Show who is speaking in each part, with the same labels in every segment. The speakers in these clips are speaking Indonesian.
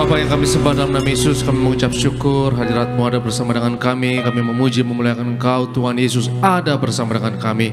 Speaker 1: Bapa yang kami sembah dalam nama Yesus, kami mengucap syukur hadirat-Mu ada bersama dengan kami. Kami memuji memuliakan Engkau, Tuhan Yesus ada bersama dengan kami.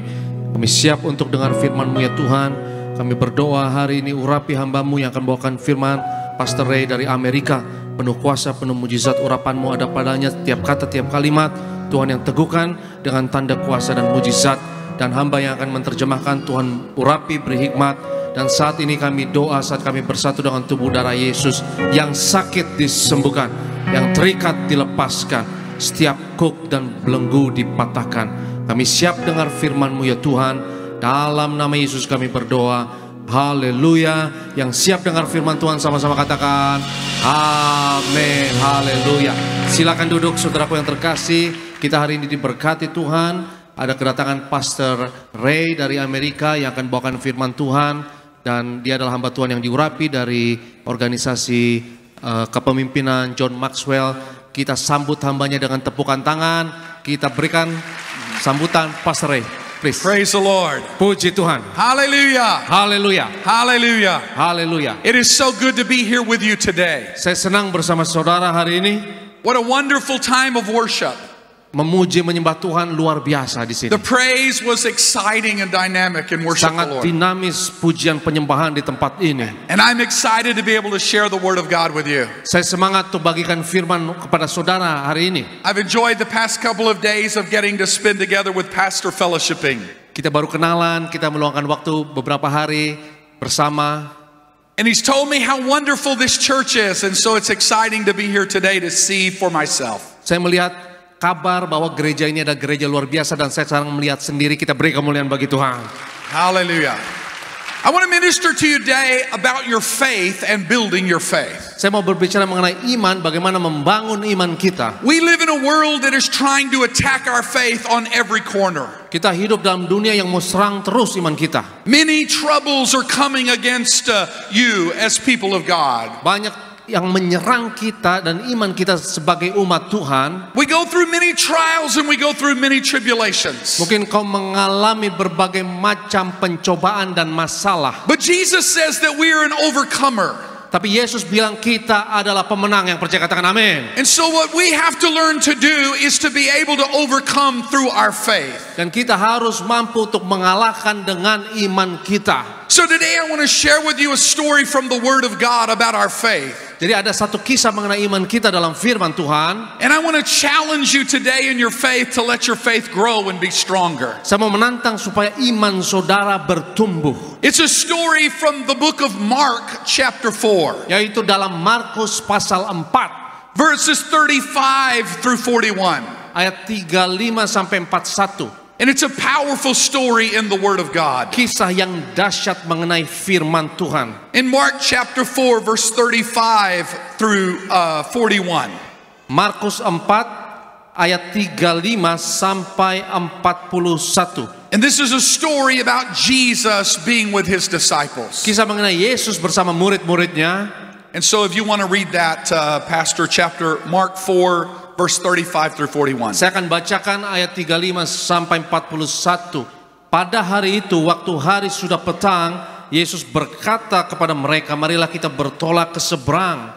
Speaker 1: Kami siap untuk dengar firman-Mu ya Tuhan. Kami berdoa hari ini urapi hamba-Mu yang akan bawakan firman, Pastor Ray dari Amerika. Penuh kuasa, penuh mujizat, urapan-Mu ada padanya, tiap kata, tiap kalimat. Tuhan yang teguhkan dengan tanda kuasa dan mujizat. Dan hamba yang akan menerjemahkan, Tuhan urapi, beri hikmat. Dan saat ini kami doa saat kami bersatu dengan tubuh darah Yesus. Yang sakit disembuhkan, yang terikat dilepaskan, setiap kuk dan belenggu dipatahkan. Kami siap dengar firman-Mu ya Tuhan. Dalam nama Yesus kami berdoa. Haleluya. Yang siap dengar firman Tuhan sama-sama katakan amin. Haleluya. Silakan duduk saudaraku yang terkasih. Kita hari ini diberkati Tuhan. Ada kedatangan Pastor Ray dari Amerika yang akan bawakan firman Tuhan. Dan dia adalah hamba Tuhan yang diurapi dari organisasi kepemimpinan John Maxwell. Kita sambut hambanya dengan tepukan tangan. Kita berikan sambutan Pastor Ray. Please.
Speaker 2: Praise the Lord.
Speaker 1: Puji Tuhan.
Speaker 2: Hallelujah.
Speaker 1: Haleluya.
Speaker 2: Hallelujah.
Speaker 1: Haleluya.
Speaker 2: It is so good to be here with you today.
Speaker 1: Saya senang bersama saudara hari ini.
Speaker 2: What a wonderful time of worship.
Speaker 1: Memuji menyembah Tuhan luar biasa di sini.
Speaker 2: The praise was exciting and dynamic in worship the
Speaker 1: Sangat
Speaker 2: Lord.
Speaker 1: dinamis pujian penyembahan di tempat ini.
Speaker 2: And I'm excited to be able to share the word of God with you.
Speaker 1: Saya semangat untuk bagikan firman kepada saudara hari ini.
Speaker 2: I've enjoyed the past couple of days of getting to spend together with Pastor fellowshipping.
Speaker 1: Kita baru kenalan, kita meluangkan waktu beberapa hari bersama.
Speaker 2: And he's told me how wonderful this church is, and so it's exciting to be here today to see for myself.
Speaker 1: Saya melihat kabar bahwa gereja ini ada gereja luar biasa dan saya sekarang melihat sendiri. Kita beri kemuliaan bagi Tuhan.
Speaker 2: Hallelujah. I want to minister to you today about your faith and building your faith.
Speaker 1: Saya mau berbicara mengenai iman, bagaimana membangun iman kita.
Speaker 2: We live in a world that is trying to attack our faith on every corner.
Speaker 1: Kita hidup dalam dunia yang mau serang terus iman kita.
Speaker 2: Many troubles are coming against you as people of God.
Speaker 1: Banyak yang menyerang kita dan iman kita sebagai umat Tuhan.
Speaker 2: We go through many trials and we go through many tribulations.
Speaker 1: Mungkin kau mengalami berbagai macam pencobaan dan masalah.
Speaker 2: But Jesus says that we are an overcomer.
Speaker 1: Tapi Yesus bilang kita adalah pemenang. Yang percaya katakan amin.
Speaker 2: And so what we have to learn to do is to be able to overcome through our faith.
Speaker 1: Dan kita harus mampu untuk mengalahkan dengan iman kita.
Speaker 2: So today I want to share with you a story from the Word of God about our faith.
Speaker 1: Jadi ada satu kisah mengenai iman kita dalam firman Tuhan.
Speaker 2: And I want to challenge you today in your faith to let your faith grow and be stronger.
Speaker 1: Saya mau menantang supaya iman saudara bertumbuh.
Speaker 2: It's a story from the book of Mark chapter 4.
Speaker 1: Yaitu dalam Markus pasal 4.
Speaker 2: Verses 35 through 41.
Speaker 1: Ayat 35 sampai 41.
Speaker 2: And it's a powerful story in the Word of God.
Speaker 1: Kisah yang dahsyat mengenai firman Tuhan.
Speaker 2: In Mark chapter 4 verse 35 through 41.
Speaker 1: Markus 4 ayat 35 sampai 41.
Speaker 2: And this is a story about Jesus being with his disciples.
Speaker 1: Kisah mengenai Yesus bersama murid-muridnya.
Speaker 2: And so if you want to read that Pastor chapter Mark 4 verse 35 through 41.
Speaker 1: Saya akan bacakan ayat 35 sampai 41. Pada hari itu, waktu hari sudah petang, Yesus berkata kepada mereka, marilah kita bertolak ke seberang.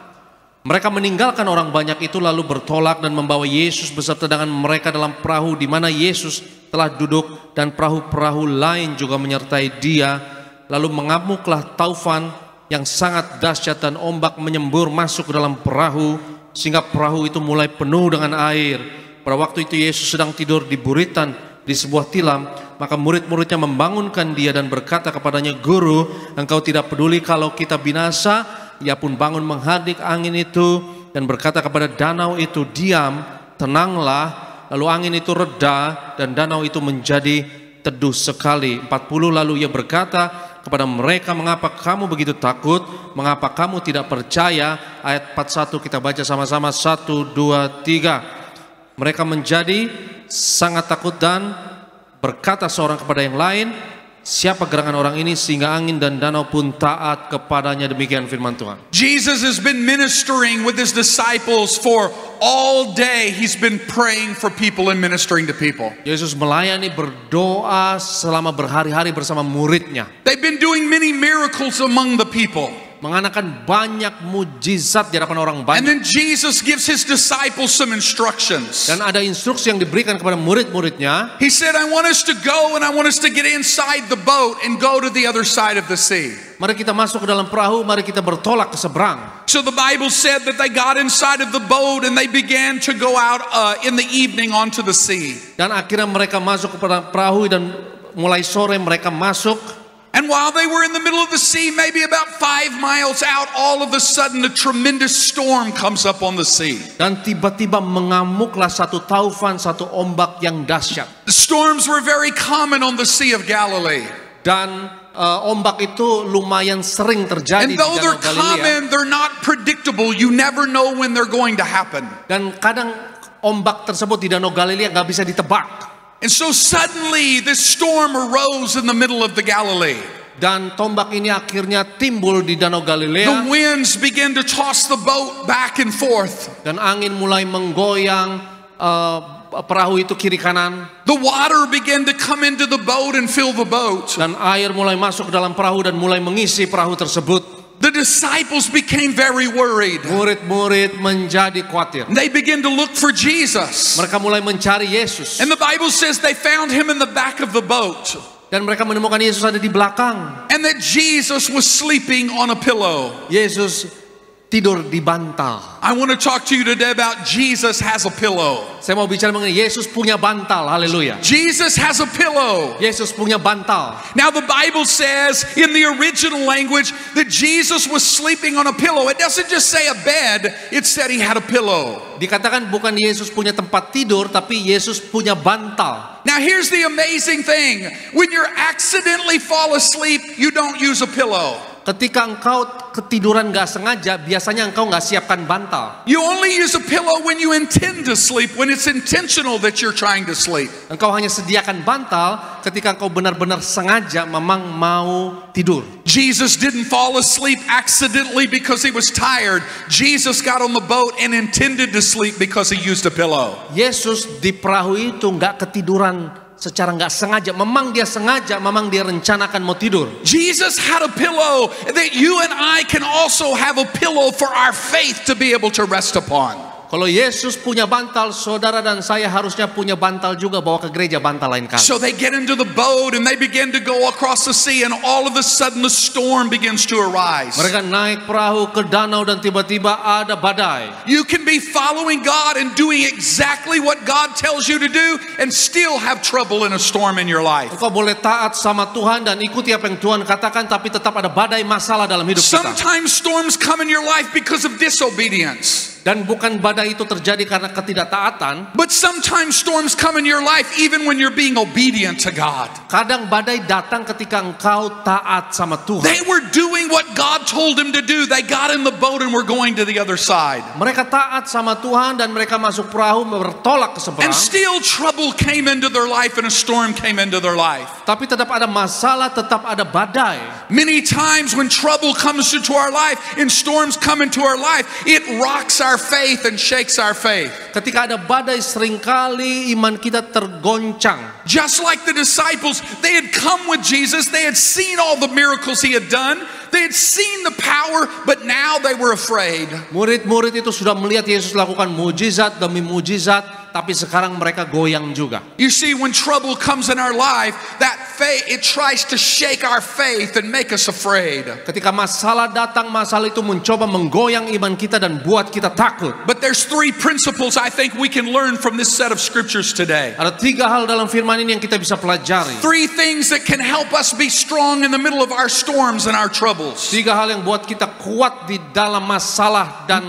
Speaker 1: Mereka meninggalkan orang banyak itu lalu bertolak dan membawa Yesus beserta dengan mereka dalam perahu di mana Yesus telah duduk, dan perahu-perahu lain juga menyertai dia. Lalu mengamuklah taufan yang sangat dahsyat dan ombak menyembur masuk ke dalam perahu, sehingga perahu itu mulai penuh dengan air. Pada waktu itu Yesus sedang tidur di buritan di sebuah tilam. Maka murid-muridnya membangunkan dia dan berkata kepadanya, Guru, engkau tidak peduli kalau kita binasa? Ia pun bangun menghadik angin itu dan berkata kepada danau itu, diam, tenanglah. Lalu angin itu reda dan danau itu menjadi teduh sekali. 40 lalu ia berkata kepada mereka, mengapa kamu begitu takut? Mengapa kamu tidak percaya? Ayat 41 kita baca sama-sama. 1, 2, 3. Mereka menjadi sangat takut dan berkata seorang kepada yang lain, siapa gerangan orang ini sehingga angin dan danau pun taat kepadanya? Demikian firman Tuhan.
Speaker 2: Jesus has been ministering with his disciples for all day. He's been praying for people and ministering to people.
Speaker 1: Yesus melayani, berdoa selama berhari-hari bersama muridnya.
Speaker 2: They've been doing many miracles among the people.
Speaker 1: mengadakan banyak mujizat di hadapan orang
Speaker 2: And
Speaker 1: banyak.
Speaker 2: then Jesus gives his disciples some instructions.
Speaker 1: Dan ada instruksi yang diberikan kepada murid-muridnya.
Speaker 2: He said, I want us to go and I want us to get inside the boat and go to the other side of the sea.
Speaker 1: Mari kita masuk ke dalam perahu, mari kita bertolak ke seberang.
Speaker 2: So the Bible said that they got inside of the boat and they began to go out in the evening onto the sea.
Speaker 1: Dan akhirnya mereka masuk ke perahu dan mulai sore mereka masuk.
Speaker 2: And while they were in the middle of the sea, maybe about 5 miles out, all of a sudden a tremendous storm comes up on the sea.
Speaker 1: Dan tiba-tiba mengamuklah satu taufan, satu ombak yang dahsyat.
Speaker 2: The storms were very common on the Sea of Galilee.
Speaker 1: Dan ombak itu lumayan sering terjadi
Speaker 2: And
Speaker 1: di
Speaker 2: though
Speaker 1: Danau
Speaker 2: they're
Speaker 1: Galilea.
Speaker 2: common, they're not predictable. You never know when they're going to happen.
Speaker 1: Dan kadang ombak tersebut di Danau Galilea nggak bisa ditebak.
Speaker 2: And so suddenly this storm arose in the middle of the Galilee.
Speaker 1: Dan tombak ini akhirnya timbul di Danau
Speaker 2: The
Speaker 1: Galilea.
Speaker 2: winds began to toss the boat back and forth.
Speaker 1: Dan angin mulai menggoyang perahu itu kiri kanan.
Speaker 2: The water began to come into the boat and fill the boat.
Speaker 1: Dan air mulai masuk ke dalam perahu dan mulai mengisi perahu tersebut.
Speaker 2: The disciples became very worried.
Speaker 1: Murid-murid menjadi khawatir.
Speaker 2: They began to look for Jesus.
Speaker 1: Mereka mulai mencari Yesus.
Speaker 2: And the Bible says they found him in the back of the boat.
Speaker 1: Dan mereka menemukan Yesus ada di belakang.
Speaker 2: And that Jesus was sleeping on a pillow.
Speaker 1: Yesus tidur di bantal.
Speaker 2: I want to talk to you today about Jesus has a pillow.
Speaker 1: Saya mau bicara mengenai Yesus punya bantal. Haleluya.
Speaker 2: Jesus has a pillow.
Speaker 1: Yesus punya bantal.
Speaker 2: Now the Bible says in the original language that Jesus was sleeping on a pillow. It doesn't just say a bed, it said he had a pillow.
Speaker 1: Dikatakan bukan Yesus punya tempat tidur, tapi Yesus punya bantal.
Speaker 2: Now here's the amazing thing. When you accidentally fall asleep, you don't use a pillow.
Speaker 1: Ketika engkau ketiduran gak sengaja, biasanya engkau gak siapkan bantal.
Speaker 2: You only use a pillow when you intend to sleep, when it's intentional that you're trying to sleep.
Speaker 1: Engkau hanya sediakan bantal ketika engkau benar-benar sengaja memang mau tidur.
Speaker 2: Jesus didn't fall asleep accidentally because he was tired. Jesus got on the boat and intended to sleep because he used a pillow.
Speaker 1: Yesus di perahu itu gak ketiduran secara nggak sengaja, memang dia sengaja, memang dia rencanakan mau tidur.
Speaker 2: Jesus had a pillow that you and I can also have a pillow for our faith to be able to rest upon.
Speaker 1: Kalau Yesus punya bantal, saudara dan saya harusnya punya bantal juga, bawa ke gereja bantal lain kali.
Speaker 2: So they get into the boat and they begin to go across the sea, and all of a sudden the storm begins to arise.
Speaker 1: Mereka naik perahu ke danau dan tiba-tiba ada badai.
Speaker 2: You can be following God and doing exactly what God tells you to do and still have trouble in a storm in your life.
Speaker 1: Engkau boleh taat sama Tuhan dan ikuti apa yang Tuhan katakan, tapi tetap ada badai masalah dalam hidup kita.
Speaker 2: Sometimes storms come in your life because of disobedience.
Speaker 1: Dan bukan badai itu terjadi karena ketidaktaatan.
Speaker 2: But sometimes storms come in your life even when you're being obedient to God.
Speaker 1: Kadang badai datang ketika engkau taat sama Tuhan.
Speaker 2: They were doing what God told them to do. They got in the boat and were going to the other side.
Speaker 1: Mereka taat sama Tuhan dan mereka masuk perahu bertolak ke seberang.
Speaker 2: And still trouble came into their life and a storm came into their life.
Speaker 1: Tapi tetap ada masalah, tetap ada badai.
Speaker 2: Many times when trouble comes into our life and storms come into our life, it rocks our faith and shakes our faith.
Speaker 1: Ketika ada badai, seringkali iman kita tergoncang.
Speaker 2: Just like the disciples, they had come with Jesus, they had seen all the miracles he had done, they had seen the power, but now they were afraid.
Speaker 1: Murid-murid itu sudah melihat Yesus lakukan mujizat demi mujizat, tapi sekarang mereka goyang juga.
Speaker 2: You see, when trouble comes in our life, that faith, it tries to shake our faith and make us afraid.
Speaker 1: Ketika masalah datang, masalah itu mencoba menggoyang iman kita dan buat kita takut.
Speaker 2: But there's three principles I think we can learn from this set of scriptures today.
Speaker 1: Ada 3 hal dalam firman ini yang kita bisa pelajari.
Speaker 2: 3 things that can help us be strong in the middle of our storms and our troubles.
Speaker 1: 3 hal yang buat kita kuat di dalam masalah dan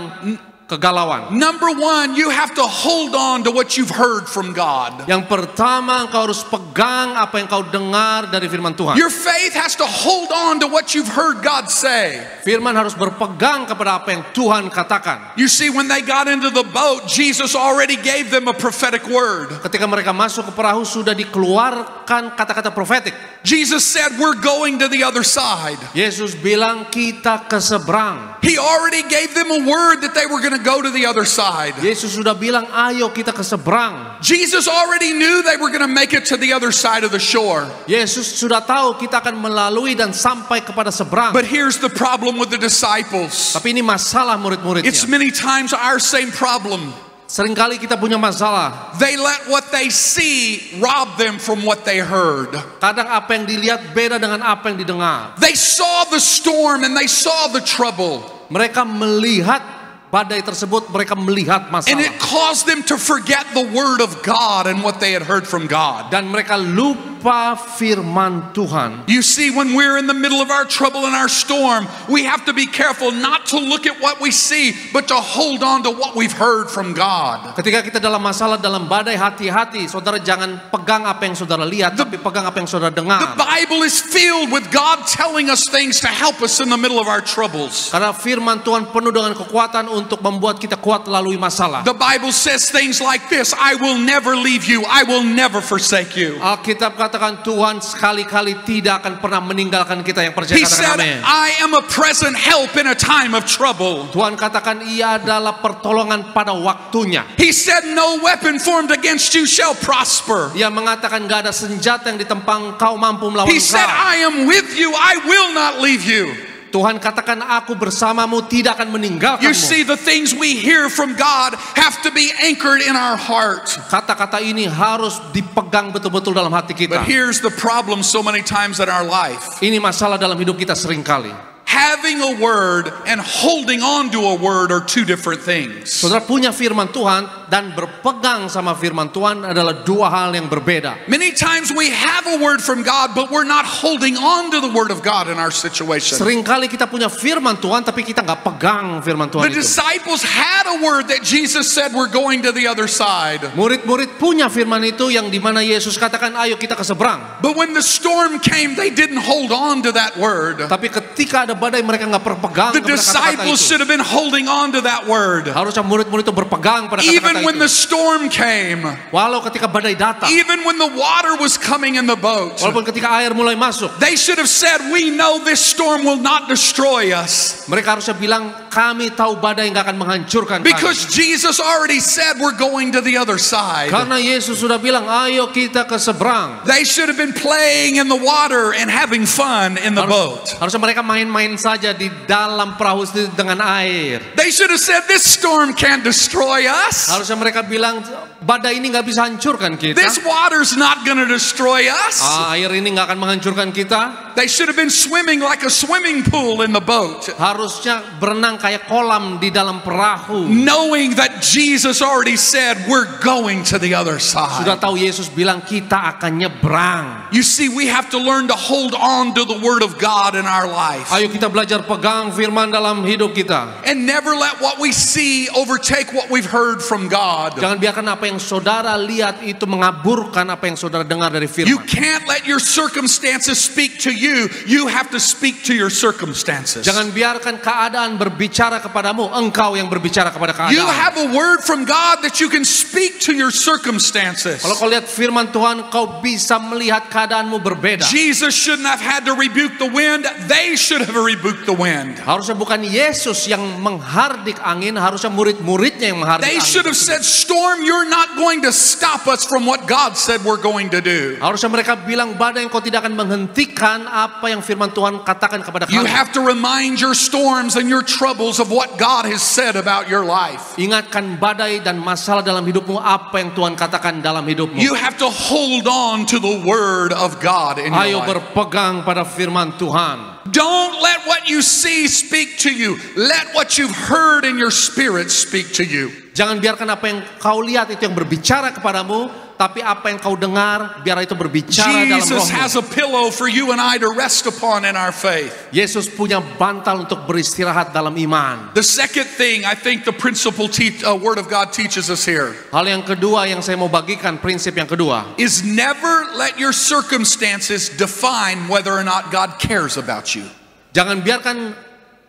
Speaker 1: kegalauan.
Speaker 2: Number 1, you have to hold on to what you've heard from God.
Speaker 1: Yang pertama, engkau harus pegang apa yang kau dengar dari firman Tuhan.
Speaker 2: Your faith has to hold on to what you've heard God say.
Speaker 1: Firman harus berpegang kepada apa yang Tuhan katakan.
Speaker 2: You see, when they got into the boat, Jesus already gave them a prophetic word.
Speaker 1: Ketika mereka masuk ke perahu, sudah dikeluarkan kata-kata profetik.
Speaker 2: Jesus said, we're going to the other side.
Speaker 1: Yesus bilang kita ke seberang.
Speaker 2: He already gave them a word that they were going to to go to the other side.
Speaker 1: Yesus sudah bilang, ayo kita ke seberang.
Speaker 2: Jesus already knew they were going to make it to the other side of the shore.
Speaker 1: Yesus sudah tahu kita akan melalui dan sampai kepada seberang.
Speaker 2: But here's the problem with the disciples.
Speaker 1: Tapi ini masalah murid-muridnya.
Speaker 2: It's many times our same problem.
Speaker 1: Seringkali kita punya masalah.
Speaker 2: They let what they see rob them from what they heard.
Speaker 1: Kadang apa yang dilihat beda dengan apa yang didengar.
Speaker 2: They saw the storm and they saw the trouble.
Speaker 1: Mereka melihat badai tersebut, mereka melihat
Speaker 2: And it
Speaker 1: masalah.
Speaker 2: caused them to forget the word of God and what they had heard from God.
Speaker 1: Dan mereka lupa firman Tuhan.
Speaker 2: You see, when we're in the middle of our trouble and our storm, we have to be careful not to look at what we see, but to hold on to what we've heard from God.
Speaker 1: Ketika kita dalam masalah, dalam badai, hati-hati. Saudara jangan pegang apa yang saudara lihat, tapi pegang apa yang saudara
Speaker 2: The
Speaker 1: dengar.
Speaker 2: Bible is filled with God telling us things to help us in the middle of our troubles.
Speaker 1: Karena firman Tuhan penuh dengan kekuatan untuk membuat kita kuat melalui masalah.
Speaker 2: The Bible says things like this: I will never leave you, I will never forsake you.
Speaker 1: Alkitab katakan Tuhan sekali-kali tidak akan pernah meninggalkan kita. Yang percaya
Speaker 2: He
Speaker 1: katakan
Speaker 2: said,
Speaker 1: amin.
Speaker 2: I am a present help in a time of trouble.
Speaker 1: Tuhan katakan ia adalah pertolongan pada waktunya.
Speaker 2: He said, no weapon formed against you shall prosper.
Speaker 1: Ia mengatakan gak ada senjata yang ditempang kau mampu melawan
Speaker 2: He said,
Speaker 1: engkau.
Speaker 2: I am with you, I will not leave you.
Speaker 1: Tuhan katakan aku bersamamu, tidak akan
Speaker 2: You
Speaker 1: meninggalkanmu.
Speaker 2: see, the things we hear from God have to be anchored in our heart.
Speaker 1: Kata-kata ini harus dipegang betul-betul dalam hati kita.
Speaker 2: But here's the problem so many times in our life.
Speaker 1: Ini masalah dalam hidup kita seringkali.
Speaker 2: Having a word and holding on to a word are two different things.
Speaker 1: Saudara punya firman Tuhan dan berpegang sama firman Tuhan adalah dua hal yang berbeda.
Speaker 2: Many times we have a word from God, but we're not holding on to the word of God in our situation.
Speaker 1: Seringkali kita punya firman Tuhan tapi kita nggak pegang firman Tuhan
Speaker 2: The
Speaker 1: itu.
Speaker 2: disciples had a word that Jesus said we're going to the other side.
Speaker 1: Murid-murid punya firman itu yang dimana Yesus katakan ayo kita ke seberang.
Speaker 2: But when the storm came, they didn't hold on to that word.
Speaker 1: Tapi ketika ada badai mereka nggak berpegang
Speaker 2: The
Speaker 1: kepada kata-kata
Speaker 2: disciples
Speaker 1: itu.
Speaker 2: should have been holding on to that word.
Speaker 1: Harusnya murid-murid itu berpegang pada
Speaker 2: Even
Speaker 1: kata-kata
Speaker 2: when
Speaker 1: itu.
Speaker 2: the storm came,
Speaker 1: Walau ketika badai datang,
Speaker 2: even when the water was coming in the boat,
Speaker 1: walaupun ketika air mulai masuk,
Speaker 2: they should have said, we know this storm will not destroy us.
Speaker 1: mereka harusnya bilang kami tahu badai nggak akan menghancurkan kami.
Speaker 2: Because Jesus already said we're going to the other side.
Speaker 1: Karena Yesus sudah bilang ayo kita ke seberang.
Speaker 2: They should have been playing in the water and having fun in the boat.
Speaker 1: Harusnya mereka main-main saja di dalam perahu itu dengan air.
Speaker 2: They should have said, this storm can't destroy us.
Speaker 1: Harusnya mereka bilang badai ini nggak bisa hancurkan kita.
Speaker 2: This water's not going to destroy us.
Speaker 1: Air ini nggak akan menghancurkan kita.
Speaker 2: They should have been swimming like a swimming pool in the boat,
Speaker 1: Harusnya berenang kayak kolam di dalam perahu.
Speaker 2: knowing that Jesus already said we're going to the other
Speaker 1: Sudah
Speaker 2: side.
Speaker 1: tahu Yesus bilang kita akan nyebrang.
Speaker 2: You see, we have to learn to hold on to the word of God in our life
Speaker 1: Ayo kita belajar pegang firman dalam hidup kita.
Speaker 2: and never let what we see overtake what we've heard from God.
Speaker 1: Jangan biarkan apa yang saudara lihat itu mengaburkan apa yang saudara dengar dari
Speaker 2: You
Speaker 1: firman.
Speaker 2: can't let your circumstances speak to you. You have to speak to your circumstances.
Speaker 1: Jangan biarkan keadaan berbicara kepadamu, engkau yang berbicara kepada
Speaker 2: You
Speaker 1: keadaan.
Speaker 2: have a word from God that you can speak to your circumstances.
Speaker 1: Kalau kau lihat firman Tuhan, kau bisa melihat keadaanmu berbeda.
Speaker 2: Jesus shouldn't have had to rebuke the wind. They should have rebuked the wind.
Speaker 1: Harusnya bukan Yesus yang menghardik angin, harusnya murid-muridnya yang menghardik
Speaker 2: They
Speaker 1: angin.
Speaker 2: should have said, storm, you're not going to stop us from what God said we're going to do.
Speaker 1: Harusnya mereka bilang badai engkau tidak akan menghentikan apa yang firman Tuhan katakan kepada
Speaker 2: You
Speaker 1: kami.
Speaker 2: have to remind your storms and your troubles of what God has said about your life.
Speaker 1: Ingatkan badai dan masalah dalam hidupmu apa yang Tuhan katakan dalam hidupmu.
Speaker 2: You have to hold on to the word of God in
Speaker 1: Ayo
Speaker 2: your life.
Speaker 1: berpegang pada firman Tuhan.
Speaker 2: Don't let what you see speak to you. Let what you've heard in your spirit speak to you.
Speaker 1: Jangan biarkan apa yang kau lihat itu yang berbicara kepadamu, tapi apa yang kau dengar biar itu berbicara dalam
Speaker 2: Jesus
Speaker 1: rohmu.
Speaker 2: has a pillow for you and I to rest upon in our faith.
Speaker 1: Yesus punya bantal untuk beristirahat dalam iman.
Speaker 2: The second thing I think the principle word of God teaches us here
Speaker 1: Hal yang kedua yang saya mau bagikan, prinsip yang kedua,
Speaker 2: is never let your circumstances define whether or not God cares about you.
Speaker 1: jangan biarkan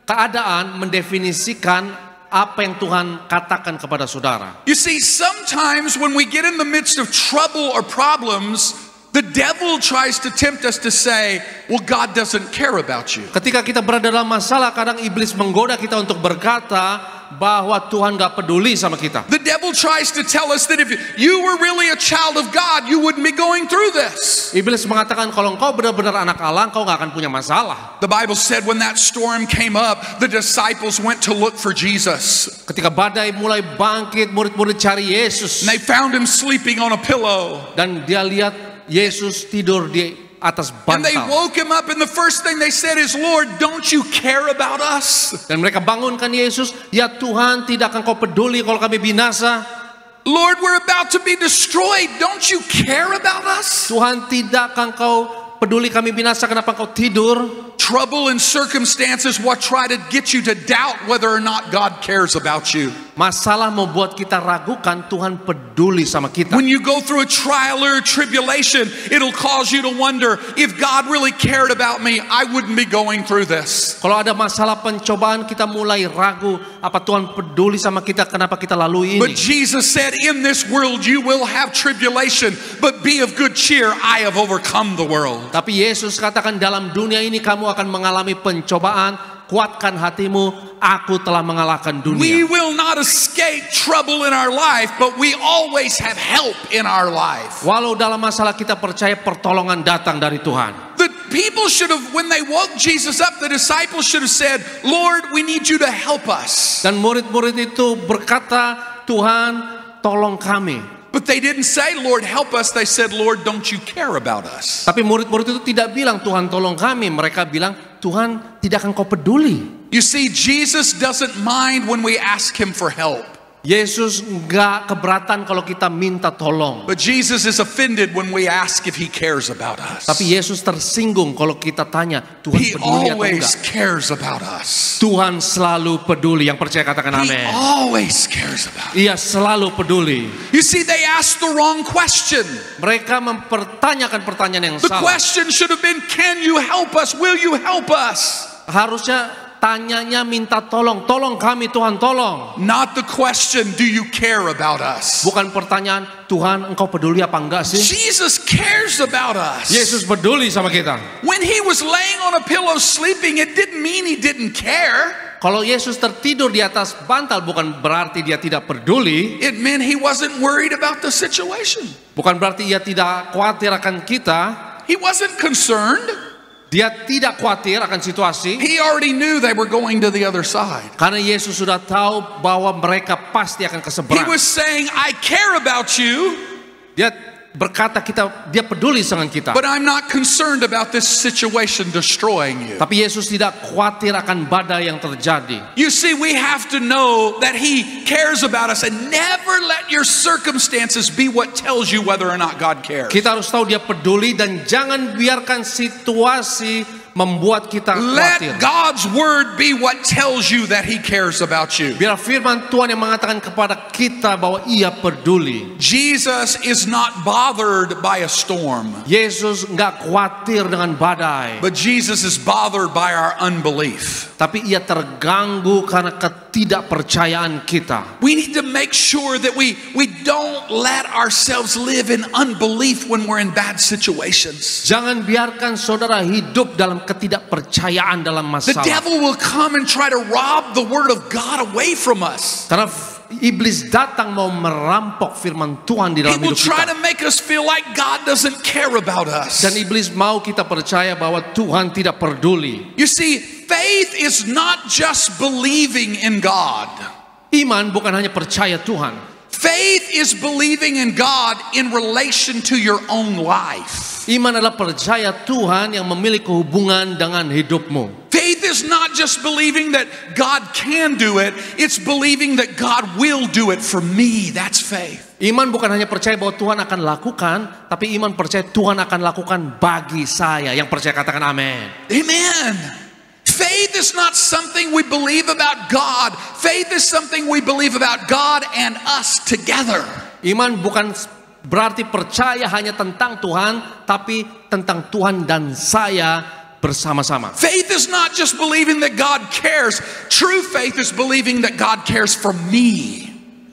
Speaker 1: keadaan mendefinisikan apa yang Tuhan katakan kepada saudara.
Speaker 2: You see, sometimes when we get in the midst of trouble or problems, the devil tries to tempt us to say, well, God doesn't care about you.
Speaker 1: Ketika kita berada dalam masalah, kadang iblis menggoda kita untuk berkata bahwa Tuhan gak peduli sama kita.
Speaker 2: The devil tries to tell us that if you were really a child of God, you wouldn't be going through this.
Speaker 1: Iblis mengatakan kalau engkau benar-benar anak Allah, engkau gak akan punya masalah.
Speaker 2: The Bible said when that storm came up, the disciples went to look for Jesus.
Speaker 1: Ketika badai mulai bangkit, murid-murid cari Yesus.
Speaker 2: And they found him sleeping on a pillow.
Speaker 1: Dan dia lihat Yesus tidur di atas
Speaker 2: And they
Speaker 1: bantal.
Speaker 2: woke him up, and the first thing they said is, Lord, don't you care about us?
Speaker 1: Dan mereka bangunkan Yesus, ya Tuhan, tidak akan kau peduli kalau kami binasa?
Speaker 2: Lord, we're about to be destroyed. Don't you care about us?
Speaker 1: Tuhan, tidak akan kau peduli kami binasa, kenapa kau tidur?
Speaker 2: Trouble and circumstances what try to get you to doubt whether or not God cares about you.
Speaker 1: Masalah membuat kita ragukan Tuhan peduli sama kita.
Speaker 2: When you go through a trial or a tribulation, it'll cause you to wonder, if God really cared about me, I wouldn't be going through this.
Speaker 1: Kalau ada masalah pencobaan, kita mulai ragu, apa Tuhan peduli sama kita, kenapa kita lalui
Speaker 2: But
Speaker 1: ini?
Speaker 2: Jesus said, in this world you will have tribulation, but be of good cheer, I have overcome the world.
Speaker 1: Tapi Yesus katakan dalam dunia ini kamu akan mengalami pencobaan, kuatkan hatimu, aku telah mengalahkan
Speaker 2: We
Speaker 1: dunia.
Speaker 2: will not escape trouble in our life, but we always have help in our life.
Speaker 1: Walau dalam masalah kita percaya pertolongan datang dari Tuhan.
Speaker 2: The people should have, when they woke Jesus up, the disciples should have said, Lord, we need you to help us.
Speaker 1: Dan murid-murid itu berkata, Tuhan tolong kami.
Speaker 2: But they didn't say, Lord, help us. They said, Lord, don't you care about us?
Speaker 1: Tapi murid-murid itu tidak bilang Tuhan tolong kami. Mereka bilang Tuhan tidak akan kau peduli.
Speaker 2: You see, Jesus doesn't mind when we ask him for help.
Speaker 1: Yesus nggak keberatan kalau kita minta tolong.
Speaker 2: But Jesus is offended when we ask if he cares about us.
Speaker 1: Tapi Yesus tersinggung kalau kita tanya Tuhan
Speaker 2: He
Speaker 1: peduli atau
Speaker 2: always
Speaker 1: enggak.
Speaker 2: cares about us.
Speaker 1: Tuhan selalu peduli. Yang percaya katakan
Speaker 2: He
Speaker 1: amin.
Speaker 2: always cares about us.
Speaker 1: Ia selalu peduli.
Speaker 2: You see, they asked the wrong question.
Speaker 1: Mereka mempertanyakan pertanyaan yang
Speaker 2: The
Speaker 1: salah.
Speaker 2: question should have been, can you help us? Will you help us?
Speaker 1: Harusnya tanyanya minta tolong. Tolong kami Tuhan, tolong.
Speaker 2: Not the question, do you care about us?
Speaker 1: Bukan pertanyaan Tuhan engkau peduli apa enggak sih?
Speaker 2: Jesus cares about us.
Speaker 1: Yesus peduli sama kita.
Speaker 2: When he was laying on a pillow sleeping, it didn't mean he didn't care.
Speaker 1: Kalau Yesus tertidur di atas bantal bukan berarti dia tidak peduli.
Speaker 2: It meant he wasn't worried about the situation.
Speaker 1: Bukan berarti ia tidak khawatir akan kita.
Speaker 2: He wasn't concerned.
Speaker 1: Dia tidak khawatir akan situasi.
Speaker 2: He already knew they were going to the other side.
Speaker 1: Karena Yesus sudah tahu bahwa mereka pasti akan ke
Speaker 2: He
Speaker 1: seberang.
Speaker 2: was saying, I care about you,
Speaker 1: Dia berkata dia peduli dengan kita.
Speaker 2: but I'm not concerned about this situation destroying you.
Speaker 1: Tapi Yesus tidak khawatir akan badai yang terjadi.
Speaker 2: You see, we have to know that he cares about us, and never let your circumstances be what tells you whether or not God cares.
Speaker 1: Kita harus tahu dia peduli dan jangan biarkan situasi membuat kita khawatir.
Speaker 2: Let God's word be what tells you that he cares about you.
Speaker 1: Biar firman Tuhan yang mengatakan kepada kita bahwa ia peduli.
Speaker 2: Jesus is not bothered by a storm,
Speaker 1: Yesus nggak khawatir dengan badai.
Speaker 2: but Jesus is bothered by our unbelief.
Speaker 1: Tapi ia terganggu karena ketidakpercayaan kita.
Speaker 2: We need to make sure that we don't let ourselves live in unbelief when we're in bad situations.
Speaker 1: Jangan biarkan saudara hidup dalam ketidakpercayaan dalam
Speaker 2: The
Speaker 1: masalah.
Speaker 2: devil will come and try to rob the word of God away from us.
Speaker 1: Karena iblis datang mau merampok firman Tuhan di
Speaker 2: He
Speaker 1: dalam
Speaker 2: will
Speaker 1: hidup
Speaker 2: try
Speaker 1: kita.
Speaker 2: to make us feel like God doesn't care about us.
Speaker 1: Dan iblis mau kita percaya bahwa Tuhan tidak peduli.
Speaker 2: You see, faith is not just believing in God.
Speaker 1: Iman bukan hanya percaya Tuhan.
Speaker 2: Faith is believing in God in relation to your own life.
Speaker 1: Iman adalah percaya Tuhan yang memiliki hubungan dengan hidupmu.
Speaker 2: Faith is not just believing that God can do it, it's believing that God will do it for me. That's faith.
Speaker 1: Iman bukan hanya percaya bahwa Tuhan akan lakukan, tapi iman percaya Tuhan akan lakukan bagi saya. Yang percaya katakan amin.
Speaker 2: Amen. Faith is not something we believe about God. Faith is something we believe about God and us together.
Speaker 1: Iman bukan berarti percaya hanya tentang Tuhan, tapi tentang Tuhan dan saya bersama-sama.
Speaker 2: Faith is not just believing that God cares. True faith is believing that God cares for me.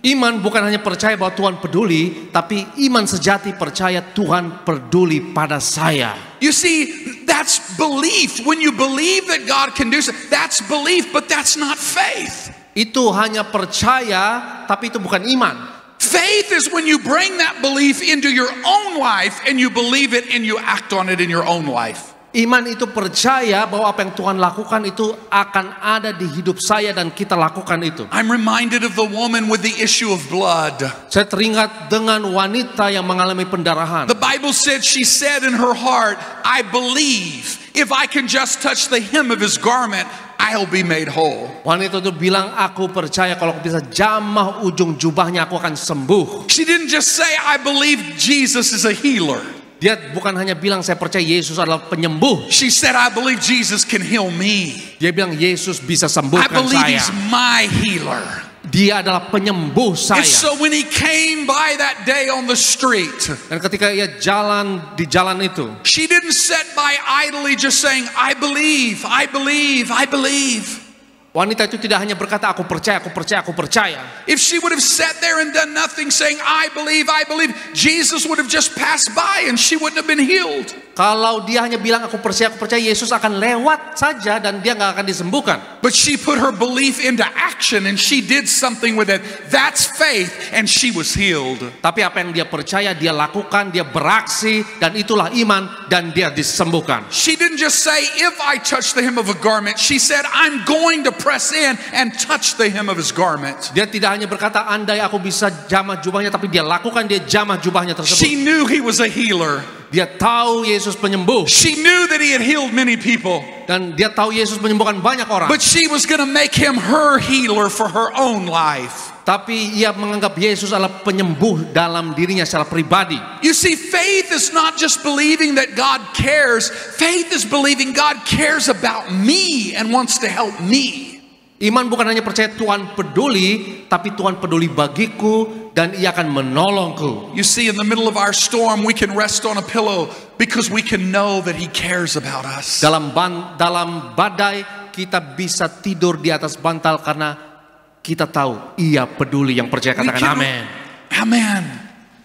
Speaker 1: Iman bukan hanya percaya bahwa Tuhan peduli, tapi iman sejati percaya Tuhan peduli pada saya.
Speaker 2: You see, that's belief. When you believe that God can do something, that's belief, but that's not faith.
Speaker 1: Itu hanya percaya, tapi itu bukan iman.
Speaker 2: Faith is when you bring that belief into your own life and you believe it and you act on it in your own life.
Speaker 1: Iman itu percaya bahwa apa yang Tuhan lakukan itu akan ada di hidup saya dan kita lakukan itu.
Speaker 2: I'm reminded of the woman with the issue of blood.
Speaker 1: Saya teringat dengan wanita yang mengalami pendarahan.
Speaker 2: The Bible said she said in her heart, I believe if I can just touch the hem of his garment, I'll be made whole.
Speaker 1: Wanita itu bilang, aku percaya kalau aku bisa jamah ujung jubahnya aku akan sembuh.
Speaker 2: She didn't just say, I believe Jesus is a healer.
Speaker 1: Dia bukan hanya bilang saya percaya Yesus adalah penyembuh.
Speaker 2: She said, I believe Jesus can heal me.
Speaker 1: Dia bilang Yesus bisa
Speaker 2: I
Speaker 1: sembuhkan
Speaker 2: believe
Speaker 1: saya.
Speaker 2: he's my healer.
Speaker 1: Dia adalah penyembuh
Speaker 2: And
Speaker 1: saya.
Speaker 2: so when he came by that day on the street,
Speaker 1: Dan ketika ia jalan di jalan itu,
Speaker 2: she didn't sit by idly just saying, I believe, I believe, I believe.
Speaker 1: wanita itu tidak hanya berkata aku percaya, aku percaya, aku percaya.
Speaker 2: If she would have sat there and done nothing saying, I believe, Jesus would have just passed by and she wouldn't have been healed.
Speaker 1: Kalau dia hanya bilang aku percaya, Yesus akan lewat saja dan dia nggak akan disembuhkan.
Speaker 2: But she put her belief into action and she did something with it. That's faith, and she was healed.
Speaker 1: Tapi apa yang dia percaya, dia lakukan, dia beraksi, dan itulah iman, dan dia disembuhkan.
Speaker 2: She didn't just say, if I touch the hem of a garment. She said, I'm going to press in and touch the hem of his garment.
Speaker 1: Dia tidak hanya berkata andai aku bisa jamah jubahnya, tapi dia lakukan, dia jamah jubahnya tersebut.
Speaker 2: She knew he was a healer.
Speaker 1: Dia tahu Yesus penyembuh,
Speaker 2: She knew that he had healed many people.
Speaker 1: dan dia tahu Yesus menyembuhkan banyak orang.
Speaker 2: But she was going to make him her healer for her own life.
Speaker 1: Tapi ia menganggap Yesus adalah penyembuh dalam dirinya secara pribadi.
Speaker 2: You see, faith is not just believing that God cares. Faith is believing God cares about me and wants to help me.
Speaker 1: Iman bukan hanya percaya Tuhan peduli, tapi Tuhan peduli bagiku dan ia akan menolongku.
Speaker 2: You see, in the middle of our storm, we can rest on a pillow because we can know that he cares about us.
Speaker 1: Dalam badai kita bisa tidur di atas bantal karena kita tahu ia peduli. Yang percaya katakan amin.
Speaker 2: Amen.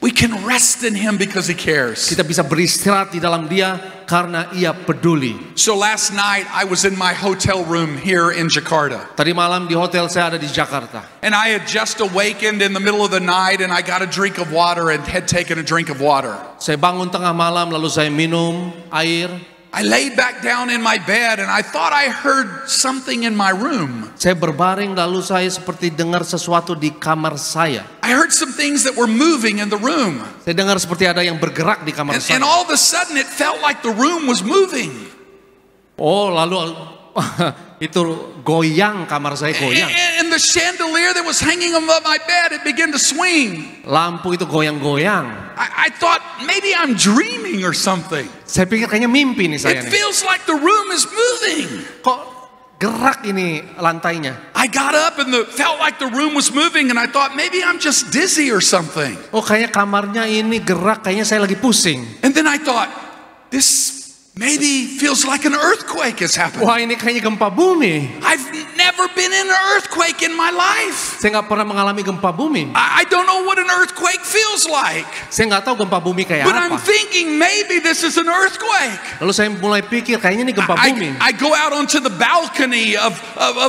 Speaker 2: We can rest in him because he cares.
Speaker 1: Kita bisa beristirahat di dalam dia karena ia peduli.
Speaker 2: So last night I was in my hotel room here in Jakarta.
Speaker 1: Tadi malam di hotel saya ada di Jakarta.
Speaker 2: And I had just awakened in the middle of the night and I got a drink of water and had taken a drink of water.
Speaker 1: Saya bangun tengah malam lalu saya minum air.
Speaker 2: I laid back down in my bed and I thought I heard something in my room.
Speaker 1: Saya berbaring lalu saya seperti dengar sesuatu di kamar saya.
Speaker 2: I heard some things that were moving in the room.
Speaker 1: Saya dengar seperti ada yang bergerak di kamar
Speaker 2: And
Speaker 1: saya.
Speaker 2: all of a sudden it felt like the room was moving.
Speaker 1: Oh, lalu itu goyang, kamar saya goyang.
Speaker 2: And the chandelier that was hanging above my bed, it began to swing.
Speaker 1: Lampu itu goyang-goyang.
Speaker 2: I thought maybe I'm dreaming or something.
Speaker 1: Saya pikir kayaknya mimpi nih saya
Speaker 2: It
Speaker 1: nih.
Speaker 2: feels like the room is moving.
Speaker 1: Kok gerak ini lantainya?
Speaker 2: I got up and felt like the room was moving and I thought maybe I'm just dizzy or something.
Speaker 1: Oh, kayaknya kamarnya ini gerak, kayaknya saya lagi pusing.
Speaker 2: And then I thought, this maybe feels like an earthquake is happening.
Speaker 1: Wah, ini kayaknya gempa bumi.
Speaker 2: I've never been in an earthquake in my life.
Speaker 1: Saya nggak pernah mengalami gempa bumi.
Speaker 2: I don't know what an earthquake feels like.
Speaker 1: Saya nggak tahu gempa bumi kayak
Speaker 2: But I'm
Speaker 1: apa.
Speaker 2: thinking maybe this is an earthquake.
Speaker 1: Lalu saya mulai pikir kayaknya ini gempa bumi.
Speaker 2: I go out onto the balcony of